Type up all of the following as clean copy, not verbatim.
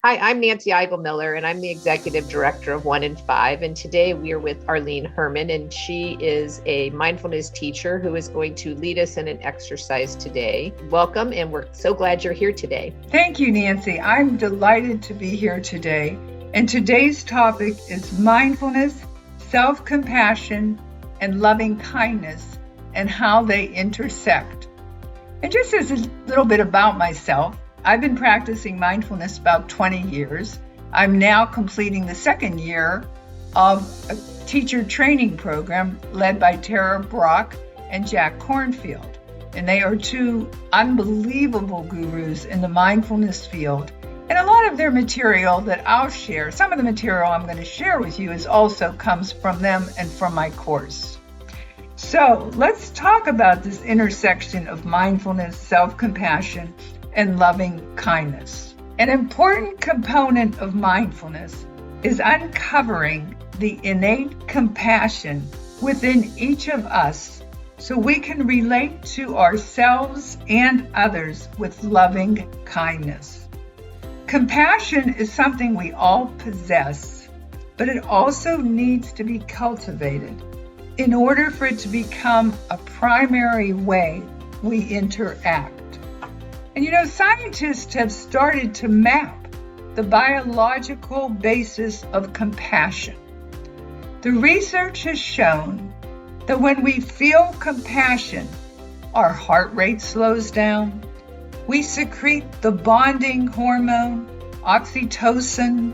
Hi, I'm Nancy Eigelmiller, and I'm the Executive Director of One in Five. And today we are with Arlene Herman, and she is a mindfulness teacher who is going to lead us in an exercise today. Welcome, and we're so glad you're here today. Thank you, Nancy. I'm delighted to be here today. And today's topic is mindfulness, self-compassion, and loving kindness, and how they intersect. And just as a little bit about myself, I've been practicing mindfulness about 20 years. I'm now completing the second year of a teacher training program led by Tara Brock and Jack Kornfield. And they are two unbelievable gurus in the mindfulness field. And a lot of their material that I'll share, some of the material I'm going to share with you also comes from them and from my course. So let's talk about this intersection of mindfulness, self-compassion, and loving kindness. An important component of mindfulness is uncovering the innate compassion within each of us so we can relate to ourselves and others with loving kindness. Compassion is something we all possess, but it also needs to be cultivated in order for it to become a primary way we interact. And scientists have started to map the biological basis of compassion. The research has shown that when we feel compassion, our heart rate slows down, we secrete the bonding hormone, oxytocin,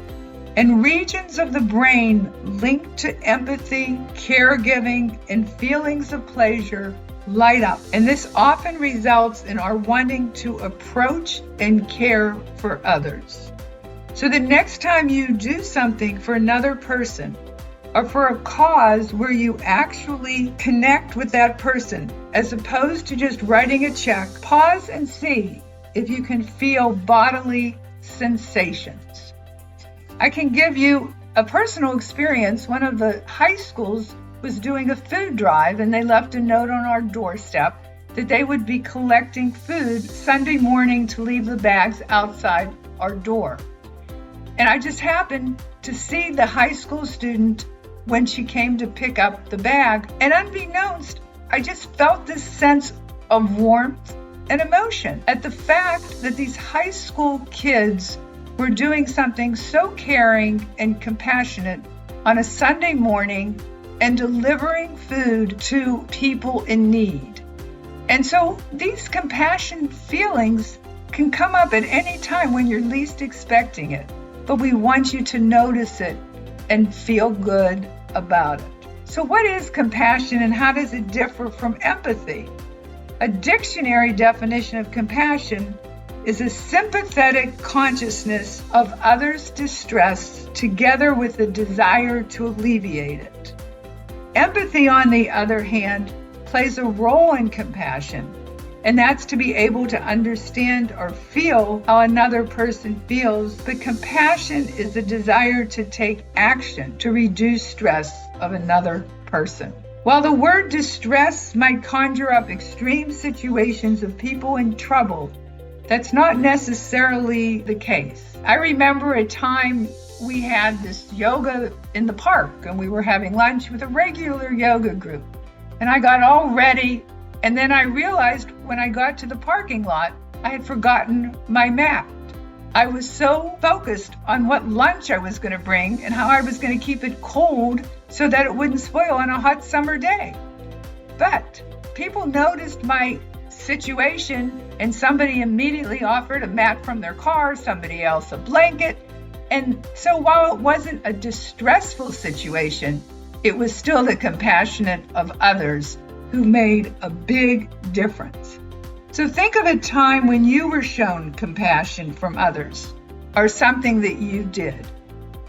and regions of the brain linked to empathy, caregiving, and feelings of pleasure light up. And this often results in our wanting to approach and care for others. So the next time you do something for another person or for a cause where you actually connect with that person, as opposed to just writing a check, pause and see if you can feel bodily sensations. I can give you a personal experience. One of the high schools was doing a food drive, and they left a note on our doorstep that they would be collecting food Sunday morning to leave the bags outside our door. And I just happened to see the high school student when she came to pick up the bag, and unbeknownst, I just felt this sense of warmth and emotion at the fact that these high school kids were doing something so caring and compassionate on a Sunday morning and delivering food to people in need. And so these compassion feelings can come up at any time when you're least expecting it, but we want you to notice it and feel good about it. So what is compassion, and how does it differ from empathy? A dictionary definition of compassion is a sympathetic consciousness of others' distress together with a desire to alleviate it. Empathy, on the other hand, plays a role in compassion, and that's to be able to understand or feel how another person feels. But compassion is a desire to take action to reduce stress of another person. While the word distress might conjure up extreme situations of people in trouble, that's not necessarily the case. I remember a time we had this yoga in the park, and we were having lunch with a regular yoga group. And I got all ready, and then I realized when I got to the parking lot, I had forgotten my mat. I was so focused on what lunch I was going to bring and how I was going to keep it cold so that it wouldn't spoil on a hot summer day. But people noticed my situation, and somebody immediately offered a mat from their car, somebody else a blanket. And so while it wasn't a distressful situation, it was still the compassionate of others who made a big difference. So think of a time when you were shown compassion from others, or something that you did.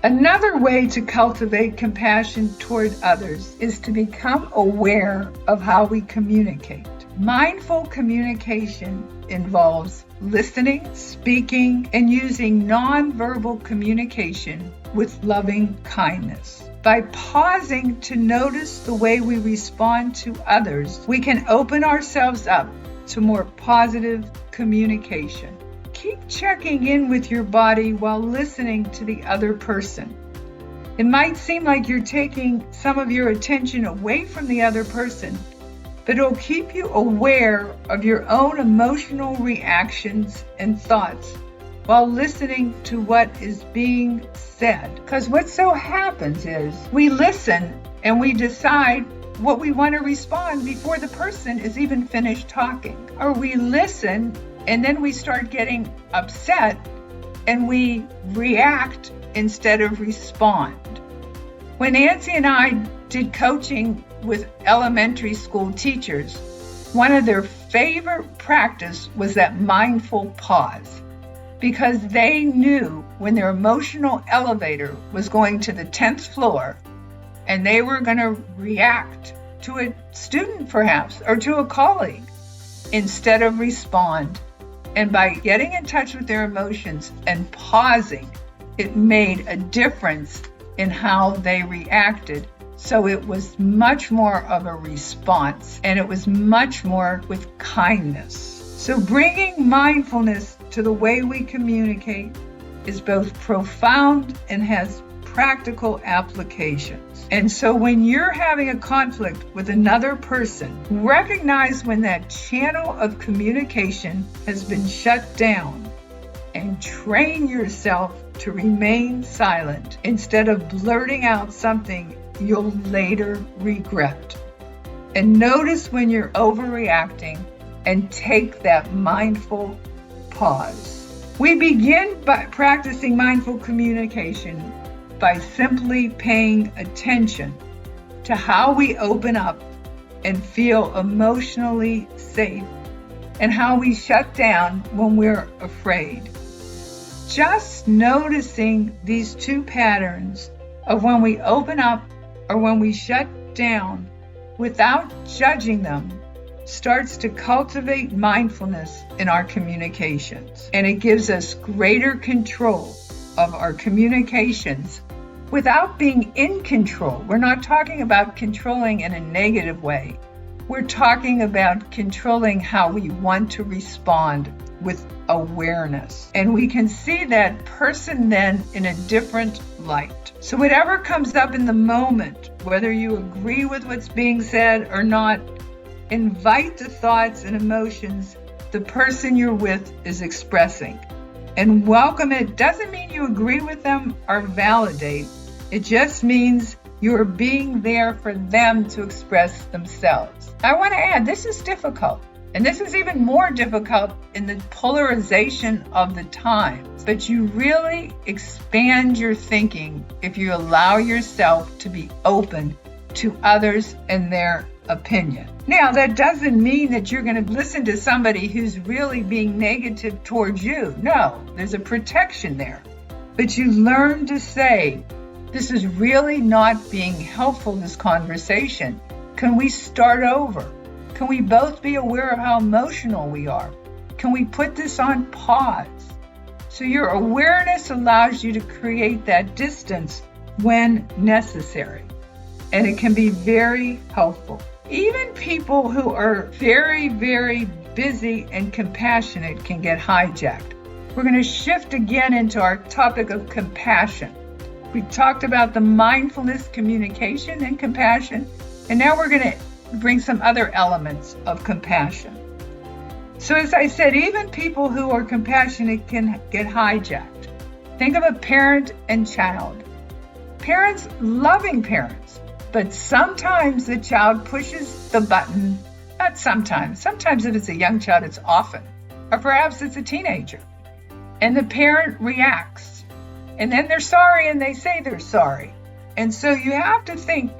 Another way to cultivate compassion toward others is to become aware of how we communicate. Mindful communication involves listening, speaking, and using nonverbal communication with loving kindness. By pausing to notice the way we respond to others, we can open ourselves up to more positive communication. keep checking in with your body while listening to the other person. It might seem like you're taking some of your attention away from the other person, but it'll keep you aware of your own emotional reactions and thoughts while listening to what is being said. Because what so happens is we listen and we decide what we want to respond before the person is even finished talking. Or we listen and then we start getting upset and we react instead of respond. When Nancy and I did coaching with elementary school teachers, one of their favorite practice was that mindful pause, because they knew when their emotional elevator was going to the 10th floor and they were going to react to a student perhaps or to a colleague instead of respond. And by getting in touch with their emotions and pausing, it made a difference in how they reacted. So it was much more of a response, and it was much more with kindness. So bringing mindfulness to the way we communicate is both profound and has practical applications. And so when you're having a conflict with another person, recognize when that channel of communication has been shut down and train yourself to remain silent instead of blurting out something you'll later regret. And notice when you're overreacting and take that mindful pause. We begin by practicing mindful communication by simply paying attention to how we open up and feel emotionally safe and how we shut down when we're afraid. Just noticing these two patterns of when we open up or when we shut down without judging them starts to cultivate mindfulness in our communications. And it gives us greater control of our communications without being in control. We're not talking about controlling in a negative way. We're talking about controlling how we want to respond with awareness. And we can see that person then in a different light. So whatever comes up in the moment, whether you agree with what's being said or not, invite the thoughts and emotions the person you're with is expressing. And welcome it. Doesn't mean you agree with them or validate. It just means you're being there for them to express themselves. I want to add, this is difficult. And this is even more difficult in the polarization of the times. But you really expand your thinking if you allow yourself to be open to others and their opinion. Now, that doesn't mean that you're going to listen to somebody who's really being negative towards you. No, there's a protection there. But you learn to say, this is really not being helpful, this conversation. Can we start over? Can we both be aware of how emotional we are? Can we put this on pause? So your awareness allows you to create that distance when necessary. And it can be very helpful. Even people who are very, very busy and compassionate can get hijacked. We're going to shift again into our topic of compassion. We talked about the mindfulness, communication, and compassion. And now we're going to bring some other elements of compassion. So as I said, even people who are compassionate can get hijacked. Think of a parent and child. Parents, loving parents, but sometimes the child pushes the button, not sometimes. Sometimes if it's a young child, it's often. Or perhaps it's a teenager. And the parent reacts. And then they're sorry and they say they're sorry. And so you have to think,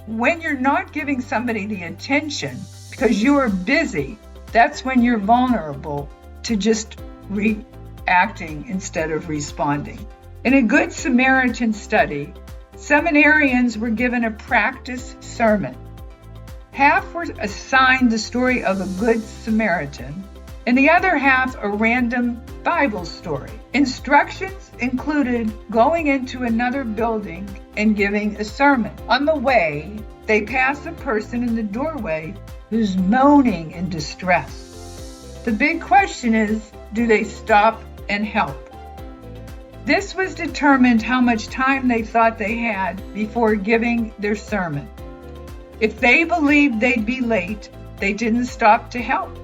when you're not giving somebody the attention because you are busy, that's when you're vulnerable to just reacting instead of responding. In a Good Samaritan study, seminarians were given a practice sermon. Half were assigned the story of a Good Samaritan, and the other half a random Bible story. Instructions included going into another building and giving a sermon. On the way, they passed a person in the doorway who's moaning in distress. The big question is, do they stop and help? This was determined how much time they thought they had before giving their sermon. If they believed they'd be late, they didn't stop to help.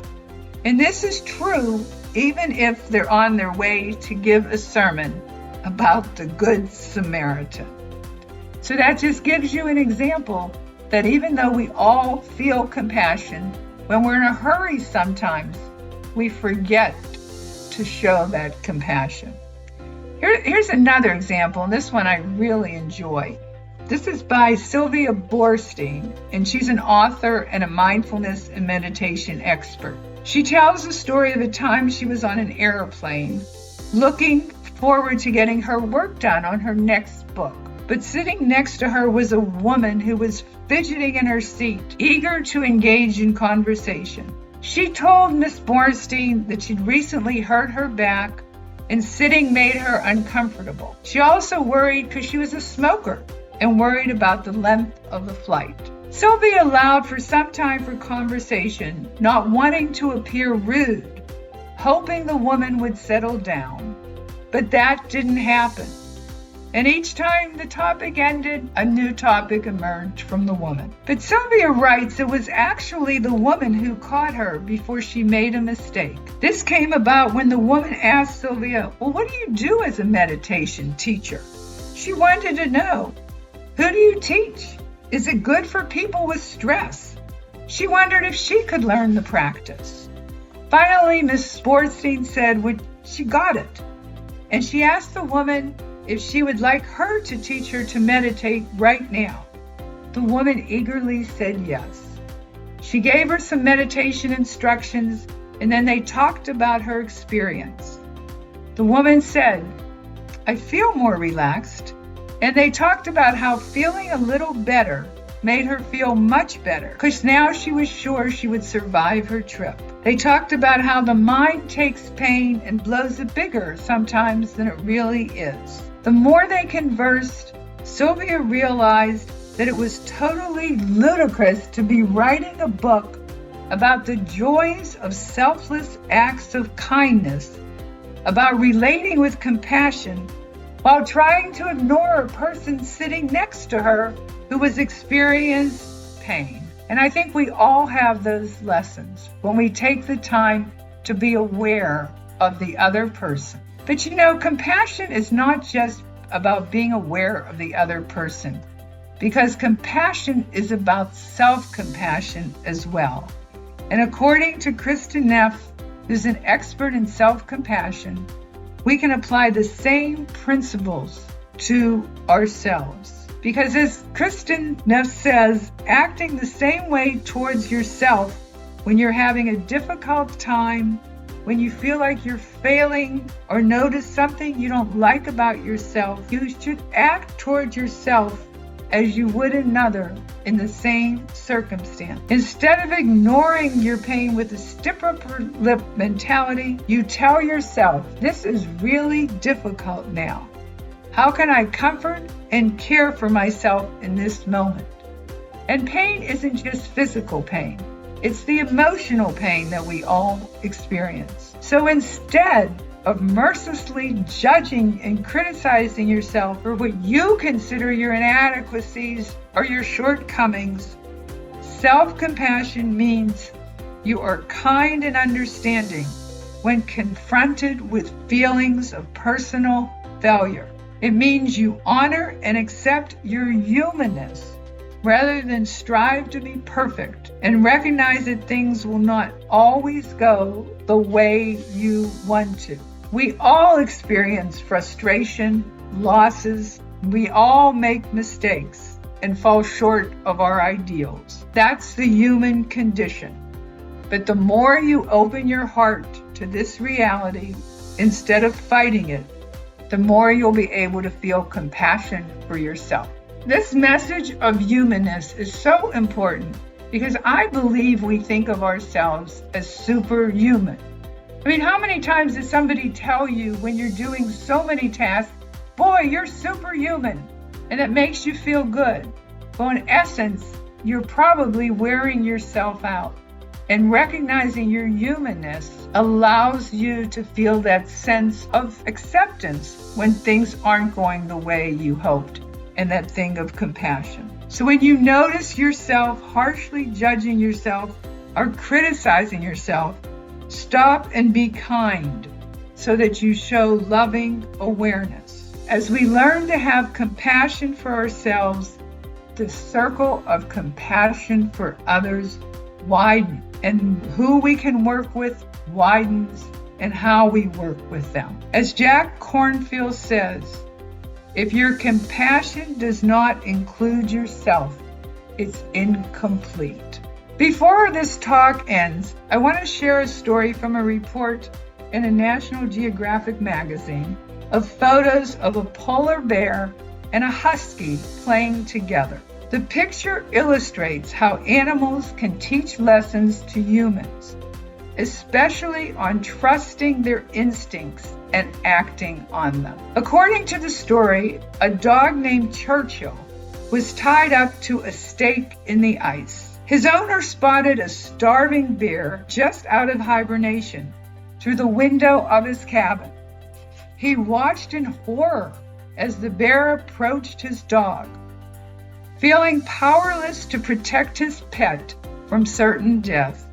And this is true even if they're on their way to give a sermon about the Good Samaritan. So that just gives you an example that even though we all feel compassion, when we're in a hurry sometimes, we forget to show that compassion. Here's another example, and this one I really enjoy. This is by Sylvia Boorstein, and she's an author and a mindfulness and meditation expert. She tells the story of a time she was on an airplane, looking forward to getting her work done on her next book. But sitting next to her was a woman who was fidgeting in her seat, eager to engage in conversation. She told Miss Boorstein that she'd recently hurt her back and sitting made her uncomfortable. She also worried because she was a smoker and worried about the length of the flight. Sylvia allowed for some time for conversation, not wanting to appear rude, hoping the woman would settle down. But that didn't happen. And each time the topic ended, a new topic emerged from the woman. But Sylvia writes it was actually the woman who caught her before she made a mistake. This came about when the woman asked Sylvia, "Well, what do you do as a meditation teacher?" She wanted to know, who do you teach? Is it good for people with stress? She wondered if she could learn the practice. Finally, Miss Boorstein said she got it. And she asked the woman if she would like her to teach her to meditate right now. The woman eagerly said yes. She gave her some meditation instructions, and then they talked about her experience. The woman said, "I feel more relaxed." And they talked about how feeling a little better made her feel much better, because now she was sure she would survive her trip. They talked about how the mind takes pain and blows it bigger sometimes than it really is. The more they conversed, Sylvia realized that it was totally ludicrous to be writing a book about the joys of selfless acts of kindness, about relating with compassion, while trying to ignore a person sitting next to her who was experiencing pain. And I think we all have those lessons when we take the time to be aware of the other person. But compassion is not just about being aware of the other person, because compassion is about self-compassion as well. And according to Kristen Neff, who's an expert in self-compassion, we can apply the same principles to ourselves. Because as Kristen Neff says, acting the same way towards yourself when you're having a difficult time, when you feel like you're failing or notice something you don't like about yourself, you should act towards yourself as you would another in the same circumstance. Instead of ignoring your pain with a stiff upper lip mentality, you tell yourself, this is really difficult now. How can I comfort and care for myself in this moment? And pain isn't just physical pain. It's the emotional pain that we all experience. So instead of mercilessly judging and criticizing yourself for what you consider your inadequacies or your shortcomings, self-compassion means you are kind and understanding when confronted with feelings of personal failure. It means you honor and accept your humanness rather than strive to be perfect, and recognize that things will not always go the way you want to. We all experience frustration, losses. We all make mistakes and fall short of our ideals. That's the human condition. But the more you open your heart to this reality instead of fighting it, the more you'll be able to feel compassion for yourself. This message of humanness is so important because I believe we think of ourselves as superhuman. I mean, how many times does somebody tell you when you're doing so many tasks, boy, you're superhuman, and it makes you feel good? Well, in essence, you're probably wearing yourself out. And recognizing your humanness allows you to feel that sense of acceptance when things aren't going the way you hoped, and that thing of compassion. So when you notice yourself harshly judging yourself or criticizing yourself, stop and be kind so that you show loving awareness. As we learn to have compassion for ourselves, the circle of compassion for others widens, and who we can work with widens, and how we work with them. As Jack Kornfield says, if your compassion does not include yourself, it's incomplete. Before this talk ends, I want to share a story from a report in a National Geographic magazine of photos of a polar bear and a husky playing together. The picture illustrates how animals can teach lessons to humans, especially on trusting their instincts and acting on them. According to the story, a dog named Churchill was tied up to a stake in the ice. His owner spotted a starving bear just out of hibernation through the window of his cabin. He watched in horror as the bear approached his dog. Feeling powerless to protect his pet from certain death,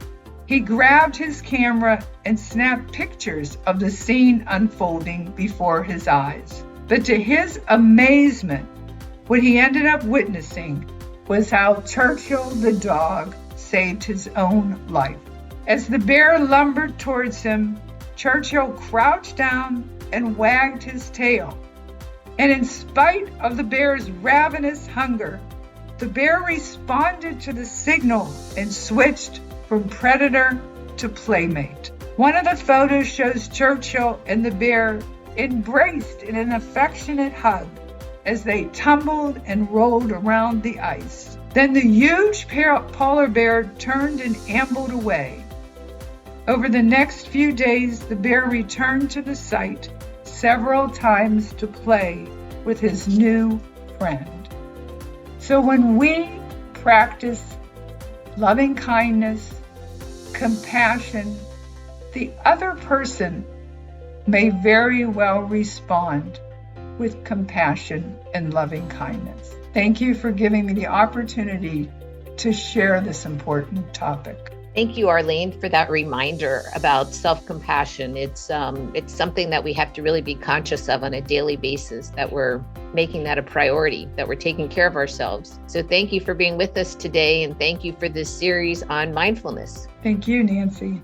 he grabbed his camera and snapped pictures of the scene unfolding before his eyes. But to his amazement, what he ended up witnessing was how Churchill the dog saved his own life. As the bear lumbered towards him, Churchill crouched down and wagged his tail. And in spite of the bear's ravenous hunger, the bear responded to the signal and switched from predator to playmate. One of the photos shows Churchill and the bear embraced in an affectionate hug as they tumbled and rolled around the ice. Then the huge polar bear turned and ambled away. Over the next few days, the bear returned to the site several times to play with his new friend. So when we practice loving kindness, compassion, the other person may very well respond with compassion and loving kindness. Thank you for giving me the opportunity to share this important topic. Thank you, Arlene, for that reminder about self-compassion. It's something that we have to really be conscious of on a daily basis, that we're making that a priority, that we're taking care of ourselves. So thank you for being with us today, and thank you for this series on mindfulness. Thank you, Nancy.